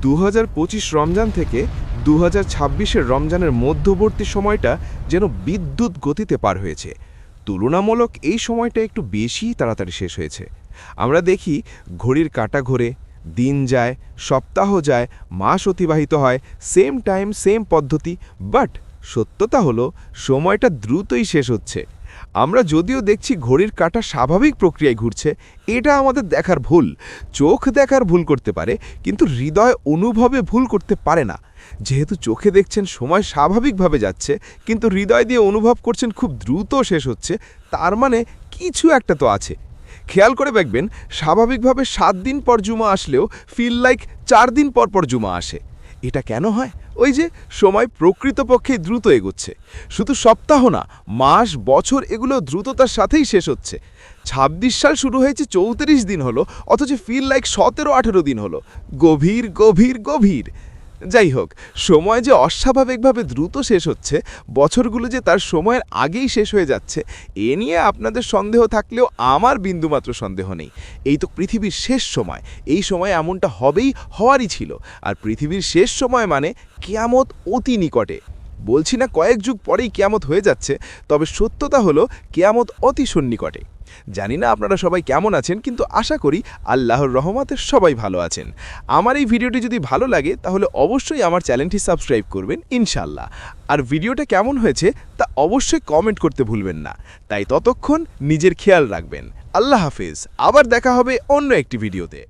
2025 রমজান থেকে 2026-এর রমজানের মধ্যবর্তী সময়টা যেন বিদ্যুৎ গতিতে পার হয়েছে। তুলনামূলক এই সময়টা একটু বেশি তাড়াতাড়ি শেষ হয়েছে। আমরা দেখি ঘড়ির কাঁটা ঘোরে, দিন যায়, সপ্তাহ যায়, মাস অতিবাহিত হয়, সেম টাইম সেম পদ্ধতি, বাট সত্যতা হলো সময়টা দ্রুতই শেষ হচ্ছে। আমরা যদিও দেখছি ঘড়ির কাঁটা স্বাভাবিক প্রক্রিয়ায় ঘুরছে, এটা আমাদের দেখার ভুল। চোখ দেখার ভুল করতে পারে, কিন্তু হৃদয় অনুভবে ভুল করতে পারে না। যেহেতু চোখে দেখছেন সময় স্বাভাবিকভাবে যাচ্ছে, কিন্তু হৃদয় দিয়ে অনুভব করছেন খুব দ্রুত শেষ হচ্ছে, তার মানে কিছু একটা তো আছে। খেয়াল করে দেখবেন, স্বাভাবিকভাবে 7 দিন পর জুমা আসলেও ফিল লাইক 4 দিন পর পর জুমা আসে। এটা কেন হয়? ওই যে সময় প্রকৃতপক্ষে দ্রুত এগোচ্ছে। শুধু সপ্তাহ না, মাস, বছর এগুলো দ্রুততার সাথেই শেষ হচ্ছে। 26 সাল শুরু হয়েছে 34 দিন হলো, অথচ ফিল লাইক 17-18 দিন হলো। গভীর গভীর গভীর। যাই হোক, সময় যে অস্বাভাবিকভাবে দ্রুত শেষ হচ্ছে, বছরগুলো যে তার সময়ের আগেই শেষ হয়ে যাচ্ছে, এ নিয়ে আপনাদের সন্দেহ থাকলেও আমার বিন্দুমাত্র সন্দেহ নেই। এই তো পৃথিবীর শেষ সময়, এই সময় এমনটা হওয়ারই ছিল। আর পৃথিবীর শেষ সময় মানে কিয়ামত অতি নিকটে। বলছি না কয়েক যুগ পরেই কিয়ামত হয়ে যাচ্ছে, তবে সত্যতা হলো কিয়ামত অতি সন্নিকটে। জানি না আপনারা সবাই কেমন আছেন, কিন্তু আশা করি আল্লাহর রহমতে সবাই ভালো আছেন। আমার এই ভিডিওটি যদি ভালো লাগে তাহলে অবশ্যই আমার চ্যানেলটি সাবস্ক্রাইব করবেন ইনশাল্লাহ। আর ভিডিওটা কেমন হয়েছে তা অবশ্যই কমেন্ট করতে ভুলবেন না। তাই ততক্ষণ নিজের খেয়াল রাখবেন। আল্লাহ হাফেজ। আবার দেখা হবে অন্য একটি ভিডিওতে।